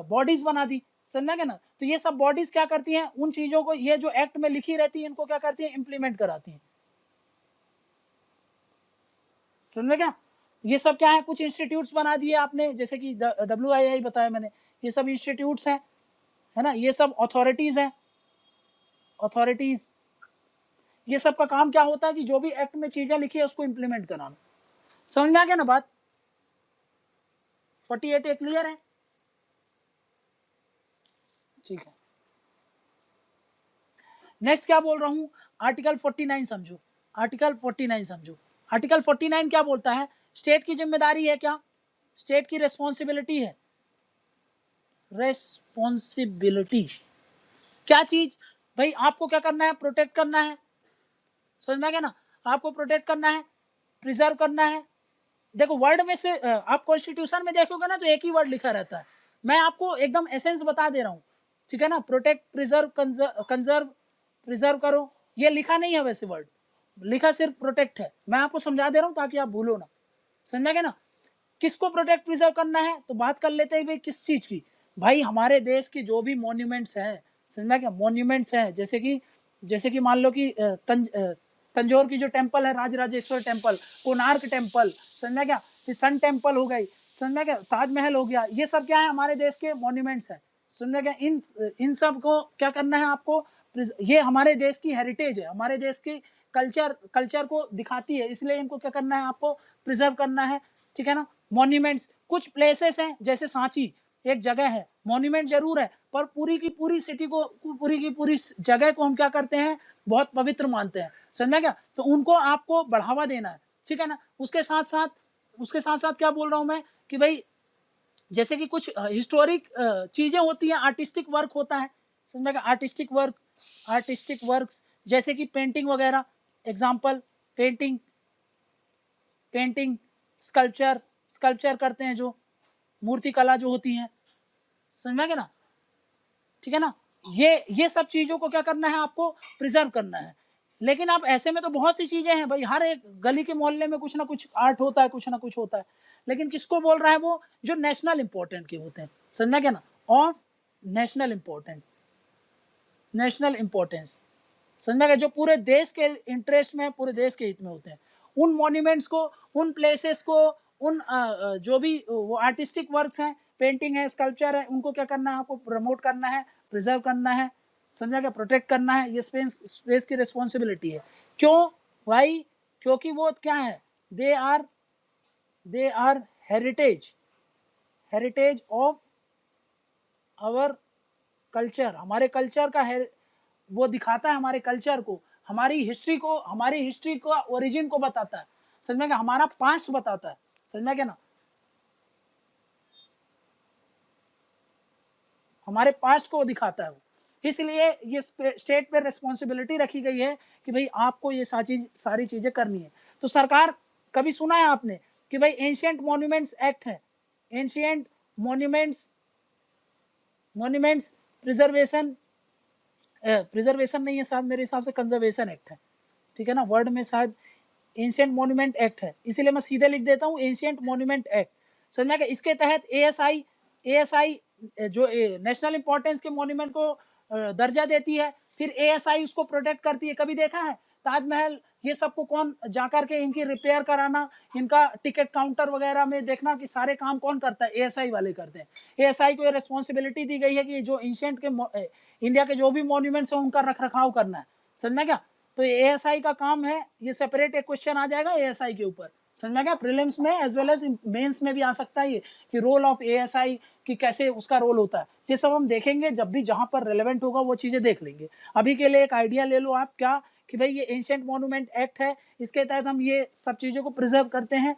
बॉडीज बना दी, समझा क्या ना। तो ये सब बॉडीज क्या करती हैं, उन चीजों को ये जो एक्ट में लिखी रहती है इनको क्या करती है, इंप्लीमेंट कराती हैं, समझ क्या। ये सब क्या है, कुछ इंस्टीट्यूट्स बना दिए आपने, जैसे कि WII बताया मैंने, ये सब इंस्टीट्यूट्स हैं, है ना, ये सब अथॉरिटीज हैं, अथॉरिटीज। ये सब का काम क्या होता है कि जो भी एक्ट में चीजें लिखी है उसको इंप्लीमेंट कराना, समझ में आ गया ना बात। 48 क्लियर है, ठीक है। नेक्स्ट क्या बोल रहा हूं, आर्टिकल 49 समझो, आर्टिकल 49 समझो। आर्टिकल 49 क्या बोलता है, स्टेट की जिम्मेदारी है, क्या स्टेट की रेस्पॉन्सिबिलिटी है, रेस्पॉन्सिबिलिटी क्या चीज, भाई आपको क्या करना है, प्रोटेक्ट करना है, समझ में आ गया ना, आपको प्रोटेक्ट करना है, प्रिजर्व करना है। देखो वर्ड में से आप कॉन्स्टिट्यूशन में देखोगे ना तो एक ही वर्ड लिखा रहता है, मैं आपको एकदम एसेंस बता दे रहा हूँ, ठीक है ना। प्रोटेक्ट, प्रिजर्व, कंजर्व, प्रिजर्व करो, ये लिखा नहीं है वैसे वर्ड, लिखा सिर्फ प्रोटेक्ट है। मैं आपको समझा दे रहा हूँ ताकि आप भूलो ना, समझा गया ना। किसको प्रोटेक्ट प्रिजर्व करना है, तो बात कर लेते हैं भाई किस चीज की, भाई हमारे देश की जो भी मॉन्यूमेंट्स हैं, समझा क्या, मॉन्यूमेंट्स हैं, जैसे कि मान लो कि तंजौर की जो टेम्पल है, राजराजेश्वर टेम्पल, कोणार्क टेम्पल, समझा क्या, सन टेम्पल हो गई, समझा क्या, ताजमहल हो गया, ये सब क्या है हमारे देश के मॉन्यूमेंट्स हैं, समझा क्या। इन सब को क्या करना है आपको, ये हमारे देश की हेरिटेज है, हमारे देश की कल्चर को दिखाती है, इसलिए इनको क्या करना है आपको, प्रिजर्व करना है, ठीक है ना। मॉन्यूमेंट्स कुछ प्लेसेस हैं, जैसे सांची एक जगह है, मॉन्यूमेंट जरूर है, पर पूरी की पूरी सिटी को, पूरी की पूरी जगह को हम क्या करते हैं, बहुत पवित्र मानते हैं, समझा क्या। तो उनको आपको बढ़ावा देना है, ठीक है ना। उसके साथ साथ क्या बोल रहा हूं मैं कि भाई जैसे कि कुछ हिस्टोरिक चीजें होती हैं, आर्टिस्टिक वर्क होता है, समझा क्या, आर्टिस्टिक वर्क्स जैसे कि पेंटिंग वगैरह, एग्जाम्पल पेंटिंग, स्कल्पचर करते हैं, जो मूर्ति कला जो होती है, समझ में गया ना, ठीक है ना। ये सब चीजों को क्या करना है आपको, प्रिजर्व करना है। लेकिन आप ऐसे में तो बहुत सी चीजें हैं भाई, हर एक गली के मोहल्ले में कुछ ना कुछ आर्ट होता है, कुछ ना कुछ होता है, लेकिन किसको बोल रहा है, वो जो नेशनल इंपॉर्टेंट के होते हैं, समझना क्या ना, और नेशनल इंपॉर्टेंस, समझना क्या, जो पूरे देश के इंटरेस्ट में, पूरे देश के हित में होते हैं, उन मॉन्यूमेंट्स को, उन प्लेसेस को, उन जो भी वो आर्टिस्टिक वर्क्स हैं, पेंटिंग है, स्कल्पचर है, उनको क्या करना है आपको, प्रमोट करना है, प्रिजर्व करना है, समझा क्या, प्रोटेक्ट करना है, ये स्पेस की रिस्पॉन्सिबिलिटी है। क्यों भाई, क्योंकि वो क्या है, they are heritage of our culture, हमारे कल्चर का है, वो दिखाता है हमारे कल्चर को, हमारी हिस्ट्री को ओरिजिन को बताता है, समझ में क्या, हमारा पास्ट बताता है, समझ में क्या ना, हमारे पास्ट को दिखाता है वो। इसलिए ये स्टेट पे रिस्पॉन्सिबिलिटी रखी गई है कि भाई आपको ये सारी चीजें करनी है। तो सरकार, कभी सुना है आपने कि भाई एंशिएंट मॉन्यूमेंट्स एक्ट है, ancient monuments monuments preservation, preservation नहीं है शायद, मेरे हिसाब से कंजर्वेशन एक्ट है, ठीक है ना, वर्ड में शायद एंशिएंट मॉन्यूमेंट एक्ट है, इसीलिए मैं सीधे लिख देता हूँ एंशिएंट मॉन्यूमेंट एक्ट। समझ में आ गया? इसके तहत एएसआई जो नेशनल इंपॉर्टेंस के मॉन्यूमेंट को दर्जा देती है, फिर एएसआई उसको प्रोटेक्ट करती है। कभी देखा है ताजमहल ये सबको कौन जाकर के इनकी रिपेयर कराना, इनका टिकट काउंटर वगैरह में देखना कि सारे काम कौन करता है, एएसआई वाले करते हैं। एएसआई को ये रिस्पॉन्सिबिलिटी दी गई है कि जो एंशिएंट के इंडिया के जो भी मॉन्यूमेंट्स हैं उनका रख रखाव करना है। समझ में क्या? तो एएसआई का काम है, ये सेपरेट एक क्वेश्चन आ जाएगा एएसआई के ऊपर। समझ में क्या? प्रीलिम्स में एज वेल एज मेंस में भी आ सकता है ये कि रोल ऑफ एएसआई कि कैसे उसका रोल होता है। ये सब हम देखेंगे जब भी जहां पर रेलेवेंट होगा वो चीजें देख लेंगे। अभी के लिए एक आइडिया ले लो आप क्या कि भाई ये एंशिएंट मॉन्यूमेंट एक्ट है, इसके तहत हम ये सब चीजों को प्रिजर्व करते हैं,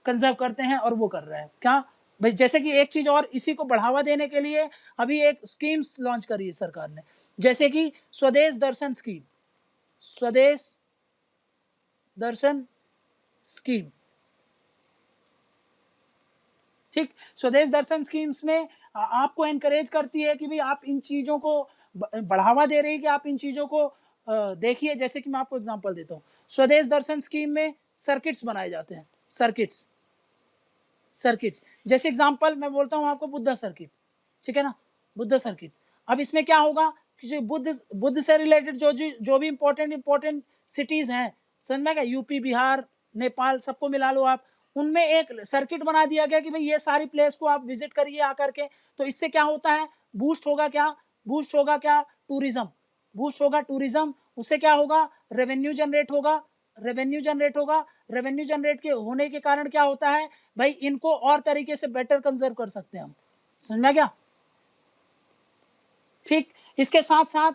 कंजर्व करते हैं और वो कर रहे हैं क्या भाई। जैसे कि एक चीज और इसी को बढ़ावा देने के लिए अभी एक स्कीम्स लॉन्च करी है सरकार ने, जैसे कि स्वदेश दर्शन स्कीम, स्वदेश दर्शन स्कीम, ठीक। स्वदेश दर्शन स्कीम्स में आपको एनकरेज करती है कि भाई आप इन चीजों को बढ़ावा दे रही है कि आप इन चीजों को देखिए। जैसे कि मैं आपको एग्जांपल देता हूँ, स्वदेश दर्शन स्कीम में सर्किट्स बनाए जाते हैं, सर्किट्स जैसे एग्जांपल मैं बोलता हूँ आपको बुद्धा सर्किट, ठीक है ना, बुद्धा सर्किट। अब इसमें क्या होगा कि बुद्ध से रिलेटेड जो भी इंपॉर्टेंट सिटीज हैं, समझ में क्या, यूपी बिहार नेपाल सबको मिला लो आप, उनमें एक सर्किट बना दिया गया कि भाई ये सारी प्लेस को आप विजिट करिए आकर के। तो इससे क्या होता है, बूस्ट होगा क्या टूरिज्म, बूस्ट होगा टूरिज्म। उससे क्या होगा, रेवेन्यू जनरेट होगा, रेवेन्यू जनरेट के होने के कारण क्या होता है भाई, इनको और तरीके से बेटर कंजर्व कर सकते हैं हम। समझ में क्या? ठीक। इसके साथ साथ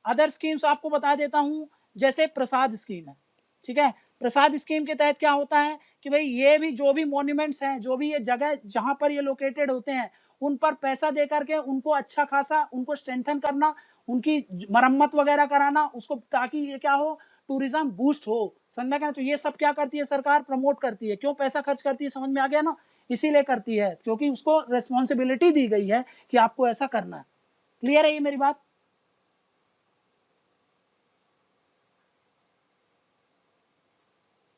अदर स्कीम्स आपको बता देता हूं, जैसे प्रसाद स्कीम है, ठीक है। प्रसाद स्कीम के तहत क्या होता है कि भाई ये भी जो भी मॉन्यूमेंट्स हैं, जो भी ये जगह जहां पर ये लोकेटेड होते हैं, उन पर पैसा दे करके उनको अच्छा खासा उनको स्ट्रेंथन करना, उनकी मरम्मत वगैरह कराना उसको, ताकि ये क्या हो, टूरिज्म बूस्ट हो। समझ में क्या? तो ये सब क्या करती है सरकार, प्रमोट करती है। क्यों पैसा खर्च करती है, समझ में आ गया ना? इसीलिए करती है क्योंकि उसको रेस्पॉन्सिबिलिटी दी गई है कि आपको ऐसा करना है। क्लियर है ये मेरी बात?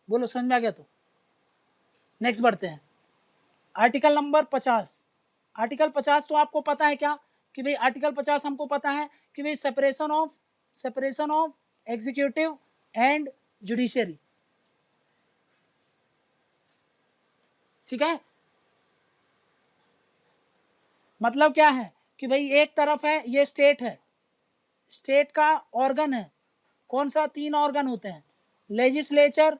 बोलो समझ में आ गया? तो नेक्स्ट बढ़ते हैं, आर्टिकल नंबर 50। आर्टिकल 50 तो आपको पता है क्या कि भाई आर्टिकल 50 हमको पता है कि भाई separation of executive and judiciary, ठीक है। मतलब क्या है कि भाई एक तरफ है ये स्टेट है, स्टेट का ऑर्गन है, कौन सा, 3 ऑर्गन होते हैं, लेजिस्लेचर,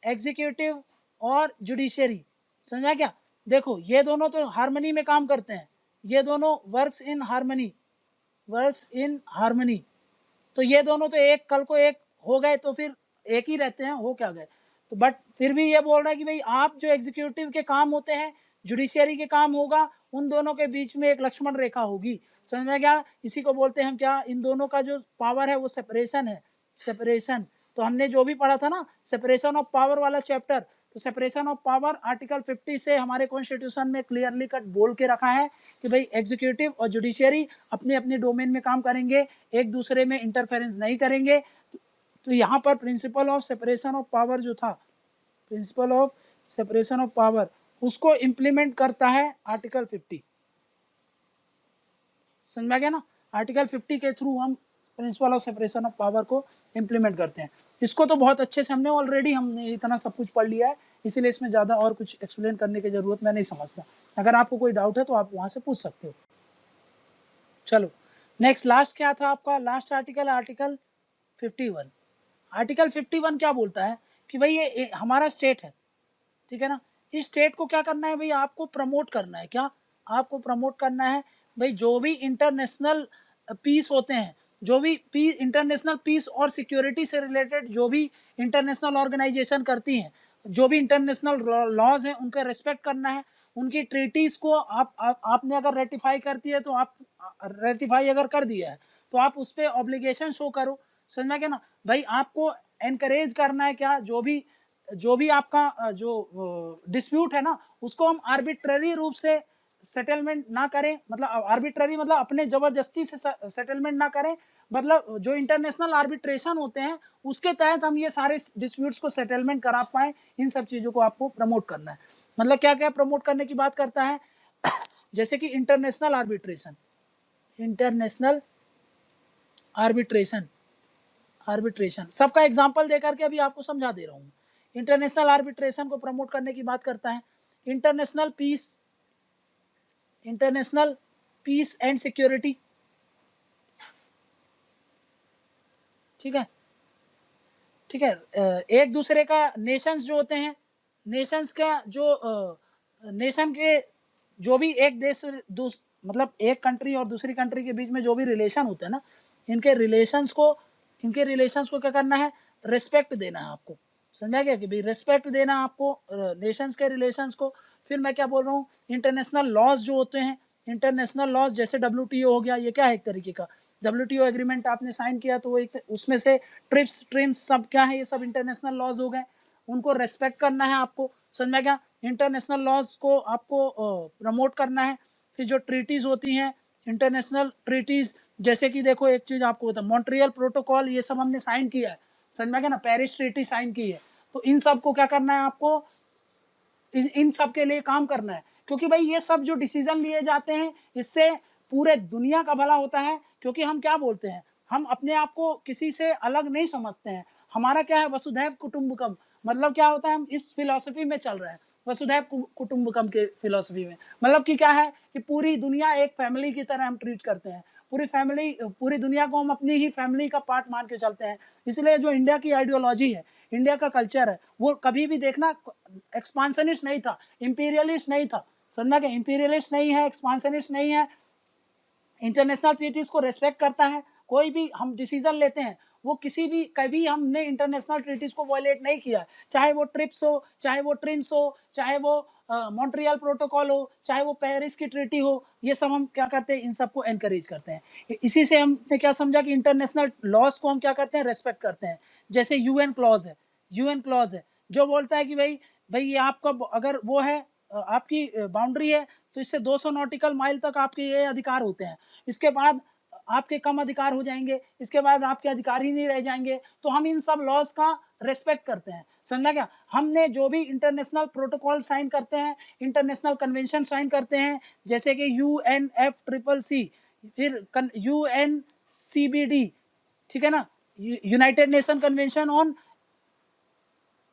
एग्जीक्यूटिव और जुडिशियरी। समझा क्या? देखो ये दोनों तो हार्मनी में काम करते हैं, ये दोनों वर्क्स इन हार्मनी। तो ये दोनों तो एक कल को एक हो गए तो फिर एक ही रहते हैं, हो क्या गए। तो बट फिर भी ये बोल रहा है कि भाई आप जो एग्जीक्यूटिव के काम होते हैं, जुडिशियरी के काम होगा, उन दोनों के बीच में एक लक्ष्मण रेखा होगी। समझ में क्या? इसी को बोलते हैं हम क्या, इन दोनों का जो पावर है वो सेपरेशन है, सेपरेशन। तो हमने जो भी पढ़ा था ना सेपरेशन ऑफ पावर वाला चैप्टर, तो सेपरेशन ऑफ पावर आर्टिकल 50 से हमारे कॉन्स्टिट्यूशन में क्लियरली कट बोल के रखा है कि भाई एग्जीक्यूटिव और जुडिशियरी अपने अपने डोमेन में काम करेंगे, एक दूसरे में इंटरफेरेंस नहीं करेंगे। तो यहाँ पर principle of separation of power जो था, principle of separation of power, उसको इंप्लीमेंट करता है आर्टिकल 50। समझ में आ गया ना? आर्टिकल 50 के थ्रू हम principle of separation of power को इंप्लीमेंट करते हैं। इसको तो बहुत अच्छे से हमने इतना सब कुछ पढ़ लिया है, इसीलिए इसमें ज़्यादा और कुछ एक्सप्लेन करने की ज़रूरत मैं नहीं समझता। अगर आपको कोई डाउट है तो आप वहाँ से पूछ सकते हो। चलो नेक्स्ट, लास्ट क्या था आपका, लास्ट आर्टिकल, आर्टिकल 51। आर्टिकल 51 क्या बोलता है कि भाई ये हमारा स्टेट है, ठीक है ना, इस स्टेट को क्या करना है भाई, आपको प्रमोट करना है। क्या आपको प्रमोट करना है भाई? जो भी इंटरनेशनल पीस होते हैं, जो भी इंटरनेशनल पीस और सिक्योरिटी से रिलेटेड जो भी इंटरनेशनल ऑर्गेनाइजेशन करती हैं, जो भी इंटरनेशनल लॉज हैं उनका रेस्पेक्ट करना है। उनकी ट्रीटीज को आपने अगर रेटिफाई करती है तो आप रेटिफाई अगर कर दिया है तो आप उस पर ऑब्लिगेशन शो करो। समझना क्या ना भाई, आपको एनकरेज करना है क्या, जो भी आपका जो डिस्प्यूट है ना उसको हम आर्बिट्ररी रूप से सेटलमेंट ना करें, मतलब आर्बिट्ररी मतलब अपने जबरदस्ती से सेटलमेंट ना करें, मतलब जो इंटरनेशनल आर्बिट्रेशन होते हैं उसके तहत हम ये सारे डिस्प्यूट्स को सेटलमेंट करा पाए। इन सब चीज़ों को आपको प्रमोट करना है। मतलब क्या क्या प्रमोट करने की बात करता है जैसे कि international arbitration, international arbitration, arbitration सबका एग्जांपल देकर के अभी आपको समझा दे रहा हूँ। इंटरनेशनल आर्बिट्रेशन को प्रमोट करने की बात करता है। International peace, international peace and security, ठीक है, ठीक है। एक दूसरे का नेशंस जो होते हैं, नेशंस का जो नेशन के जो भी एक देश मतलब एक कंट्री और दूसरी कंट्री के बीच में जो भी रिलेशन होते हैं ना, इनके रिलेशंस को क्या करना है, रिस्पेक्ट देना है आपको। समझा गया कि भाई रिस्पेक्ट देना आपको नेशंस के रिलेशंस को। फिर मैं क्या बोल रहा हूँ, इंटरनेशनल लॉज जो होते हैं, इंटरनेशनल लॉज जैसे WTO हो गया, ये क्या है एक तरीके का WTO एग्रीमेंट आपने साइन किया तो वो एक उसमें से ट्रिप्स ट्रिम्स सब क्या है, ये सब इंटरनेशनल लॉज हो गए, उनको रेस्पेक्ट करना है आपको। समझ में क्या, इंटरनेशनल लॉज को आपको प्रमोट करना है। फिर जो ट्रीटीज होती हैं, इंटरनेशनल ट्रीटीज, जैसे कि देखो एक चीज आपको बता, मॉन्ट्रियल प्रोटोकॉल ये सब हमने साइन किया है, समझ में क्या ना, पेरिस ट्रीटी साइन की है, तो इन सब को क्या करना है आपको, इन सब के लिए काम करना है। क्योंकि भाई ये सब जो डिसीजन लिए जाते हैं इससे पूरे दुनिया का भला होता है। क्योंकि हम क्या बोलते हैं, हम अपने आप को किसी से अलग नहीं समझते हैं। हमारा क्या है, वसुधैव कुटुंबकम, मतलब क्या होता है, हम इस फिलॉसफी में चल रहे हैं, वसुधैव कुटुंबकम के फिलॉसफी में। मतलब कि क्या है कि पूरी दुनिया एक फैमिली की तरह हम ट्रीट करते हैं, पूरी दुनिया को हम अपनी ही फैमिली का पार्ट मान के चलते हैं। इसलिए जो इंडिया की आइडियोलॉजी है, इंडिया का कल्चर है, वो कभी भी देखना एक्सपांसनिस्ट नहीं था, इंपीरियलिस्ट नहीं था। समझना कि इंपीरियलिस्ट नहीं है, एक्सपांसनिस्ट नहीं है, इंटरनेशनल ट्रीटीज को रेस्पेक्ट करता है। कोई भी हम डिसीजन लेते हैं वो कभी हमने इंटरनेशनल ट्रीटीज को वायलेट नहीं किया, चाहे वो ट्रिप्स हो, चाहे वो ट्रिम्स हो, चाहे वो मॉन्ट्रियल प्रोटोकॉल हो, चाहे वो पेरिस की ट्रीटी हो, ये सब हम क्या करते हैं, इन सबको एनकरेज करते हैं। इसी से हमने क्या समझा कि इंटरनेशनल लॉज को हम क्या करते हैं, रेस्पेक्ट करते हैं। जैसे यूएन क्लॉज है, यूएन क्लॉज है जो बोलता है कि भाई ये आपका अगर वो है, आपकी बाउंड्री है तो इससे 200 नॉटिकल माइल तक आपके ये अधिकार होते हैं, इसके बाद आपके कम अधिकार हो जाएंगे, इसके बाद आपके अधिकार ही नहीं रह जाएंगे। तो हम इन सब लॉज का रेस्पेक्ट करते हैं। समझा क्या, हमने जो भी इंटरनेशनल प्रोटोकॉल साइन करते हैं, इंटरनेशनल कन्वेंशन साइन करते हैं, जैसे कि UNFCCC, फिर UNCBD, ठीक है ना, United nation convention on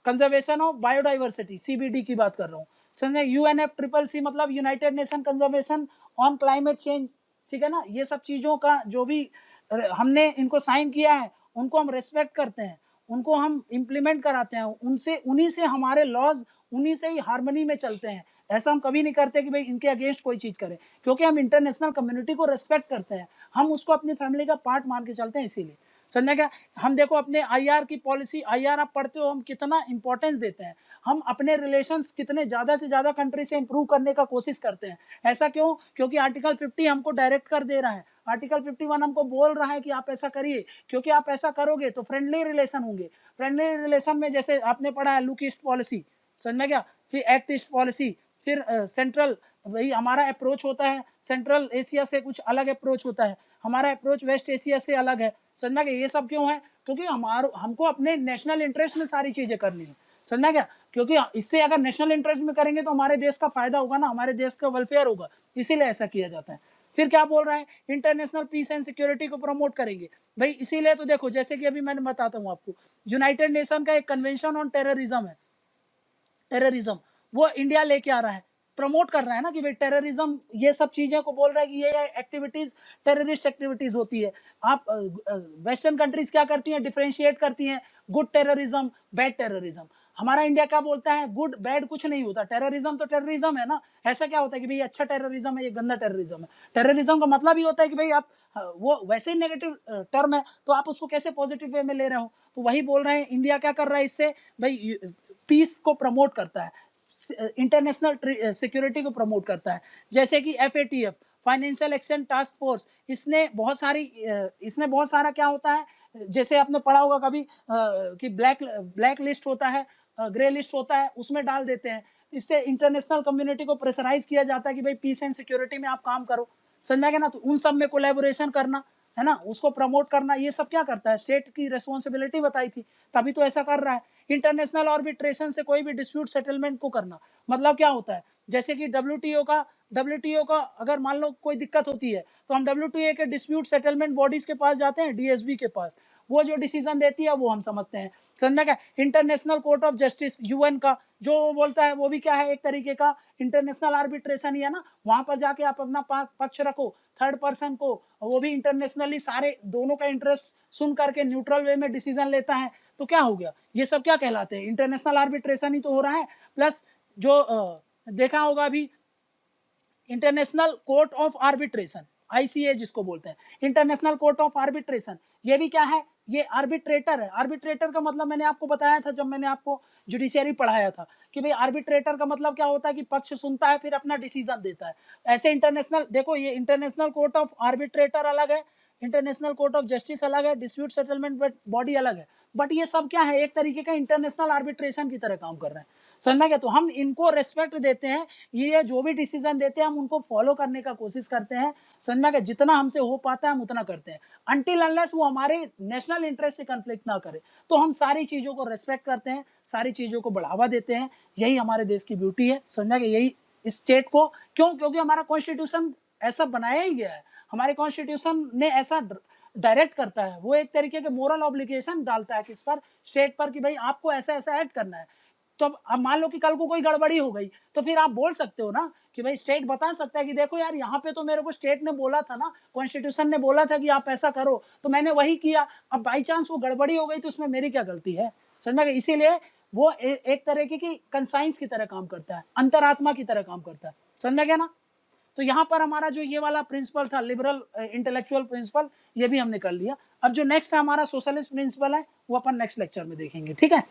conservation of biodiversity, CBD की बात कर रहा हूँ। समझे, UNFCCC मतलब United nation conservation on climate change, ठीक है ना। ये सब चीज़ों का जो भी हमने इनको साइन किया है, उनको हम रेस्पेक्ट करते हैं, उनको हम इम्प्लीमेंट कराते हैं, उन्हीं से हमारे लॉज, उन्हीं से ही हार्मनी में चलते हैं। ऐसा हम कभी नहीं करते कि भाई इनके अगेंस्ट कोई चीज़ करें, क्योंकि हम इंटरनेशनल कम्युनिटी को रेस्पेक्ट करते हैं, हम उसको अपनी फैमिली का पार्ट मान के चलते हैं। इसीलिए समझना क्या, हम देखो अपने IR की पॉलिसी, IR आप पढ़ते हो, हम कितना इंपॉर्टेंस देते हैं, हम अपने रिलेशंस कितने ज़्यादा से ज़्यादा कंट्री से इंप्रूव करने का कोशिश करते हैं। ऐसा क्यों, क्योंकि आर्टिकल 50 हमको डायरेक्ट कर दे रहा है, आर्टिकल 51 हमको बोल रहा है कि आप ऐसा करिए, क्योंकि आप ऐसा करोगे तो फ्रेंडली रिलेशन होंगे। फ्रेंडली रिलेशन में जैसे आपने पढ़ा है लुक ईस्ट पॉलिसी, समझ में क्या, फिर एक्ट ईस्ट पॉलिसी, फिर सेंट्रल, वही हमारा अप्रोच होता है, सेंट्रल एशिया से कुछ अलग अप्रोच होता है, हमारा अप्रोच वेस्ट एशिया से अलग है। समझना क्या, ये सब क्यों है, क्योंकि हमको अपने नेशनल इंटरेस्ट में सारी चीज़ें करनी है। समझना क्या, क्योंकि इससे अगर नेशनल इंटरेस्ट में करेंगे तो हमारे देश का फायदा होगा ना, हमारे देश का वेलफेयर होगा, इसीलिए ऐसा किया जाता है। फिर क्या बोल रहा है, इंटरनेशनल पीस एंड सिक्योरिटी को प्रमोट करेंगे। भाई इसीलिए तो देखो, जैसे कि अभी मैंने बताता हूँ आपको, यूनाइटेड नेशन का एक कन्वेंशन ऑन टेररिज्म है, टेररिज्म वो इंडिया लेके आ रहा है, प्रमोट कर रहा है ना कि भाई टेररिज्म, ये सब चीज़ें को बोल रहा है कि ये एक्टिविटीज़ टेररिस्ट एक्टिविटीज़ होती है। आप वेस्टर्न कंट्रीज क्या करती हैं, डिफ्रेंशिएट करती हैं, गुड टेररिज्म, बैड टेररिज्म। हमारा इंडिया क्या बोलता है, गुड बैड कुछ नहीं होता, टेररिज्म तो टेररिज्म है ना। ऐसा क्या होता है कि भाई अच्छा टेररिज्म है, ये गंदा टेररिज्म है। टेररिज्म का मतलब ही होता है कि भाई आप वो वैसे ही नेगेटिव टर्म है, तो आप उसको कैसे पॉजिटिव वे में ले रहे हो। तो वही बोल रहे हैं, इंडिया क्या कर रहा है इससे, भाई पीस को प्रमोट करता है, इंटरनेशनल सिक्योरिटी को प्रमोट करता है। जैसे कि FATF, financial action task force, इसने बहुत सारा क्या होता है, जैसे आपने पढ़ा होगा कभी कि ब्लैक लिस्ट होता है, ग्रे लिस्ट होता है उसमें डाल देते हैं। इससे इंटरनेशनल कम्युनिटी को प्रेशराइज किया जाता है कि भाई पीस एंड सिक्योरिटी में आप काम करो, समझ में आ गया ना। तो उन सब में कोलैबोरेशन करना है ना, उसको प्रमोट करना, ये सब क्या करता है, स्टेट की रेस्पॉन्सिबिलिटी बताई थी, तभी तो ऐसा कर रहा है। इंटरनेशनल आर्बिट्रेशन से कोई भी डिस्प्यूट सेटलमेंट को करना, मतलब क्या होता है, जैसे कि डब्ल्यूटीओ का अगर मान लो कोई दिक्कत होती है तो हम डब्ल्यूटीओ के डिस्प्यूट सेटलमेंट बॉडीज के पास जाते हैं, डीएसबी के पास, वो जो डिसीजन देती है वो हम समझते हैं, समझना क्या। International court of justice UN का जो बोलता है वो भी क्या है, एक तरीके का इंटरनेशनल आर्बिट्रेशन ही है ना। वहां पर जाके आप अपना पक्ष रखो, थर्ड पर्सन को, वो भी इंटरनेशनली सारे दोनों का इंटरेस्ट सुन करके न्यूट्रल वे में डिसीजन लेता है, तो क्या हो गया, ये सब क्या कहलाते हैं, इंटरनेशनल आर्बिट्रेशन ही तो हो रहा है। प्लस जो देखा होगा अभी international court of arbitration, ICA जिसको बोलते हैं, इंटरनेशनल कोर्ट ऑफ आर्बिट्रेशन, ये भी क्या है, ये आर्बिट्रेटर है। आर्बिट्रेटर का मतलब मैंने आपको बताया था जब मैंने आपको जुडिशियरी पढ़ाया था कि भाई आर्बिट्रेटर का मतलब क्या होता है कि पक्ष सुनता है फिर अपना डिसीजन देता है। ऐसे इंटरनेशनल देखो, ये इंटरनेशनल कोर्ट ऑफ आर्बिट्रेटर अलग है, इंटरनेशनल कोर्ट ऑफ जस्टिस अलग है, डिस्प्यूट सेटलमेंट बॉडी अलग है, बट ये सब क्या है, एक तरीके का इंटरनेशनल आर्बिट्रेशन की तरह काम कर रहे हैं, समझना क्या। तो हम इनको रेस्पेक्ट देते हैं, ये जो भी डिसीजन देते हैं हम उनको फॉलो करने का कोशिश करते हैं, समझना क्या, जितना हमसे हो पाता है हम उतना करते हैं, अनटिल अनलेस वो हमारे नेशनल इंटरेस्ट से कन्फ्लिक्ट ना करे, तो हम सारी चीज़ों को रेस्पेक्ट करते हैं, सारी चीज़ों को बढ़ावा देते हैं। यही हमारे देश की ब्यूटी है, समझना कि यही स्टेट को, क्योंकि हमारा कॉन्स्टिट्यूशन ऐसा बनाया ही गया है, हमारे कॉन्स्टिट्यूशन ने ऐसा डायरेक्ट करता है, वो एक तरीके के मोरल ऑब्लिगेशन डालता है किस पर, स्टेट पर, कि भाई आपको ऐसा ऐसा एक्ट करना है। तो अब मान लो कि कल को कोई गड़बड़ी हो गई तो फिर आप बोल सकते हो ना कि भाई स्टेट बता सकता है कि देखो यार यहाँ पे तो मेरे को स्टेट ने बोला था ना, कॉन्स्टिट्यूशन ने बोला था कि आप ऐसा करो तो मैंने वही किया, अब बाई चांस वो गड़बड़ी हो गई तो उसमें मेरी क्या गलती है, समझ में। इसीलिए वो एक तरीके की कंसाइंस की तरह काम करता है, अंतरात्मा की तरह काम करता है, समझ में गया ना। तो यहाँ पर हमारा जो ये वाला प्रिंसिपल था, लिबरल इंटेलेक्चुअल प्रिंसिपल, ये भी हमने कर लिया। अब जो नेक्स्ट है हमारा सोशलिस्ट प्रिंसिपल है, वो अपन नेक्स्ट लेक्चर में देखेंगे, ठीक है।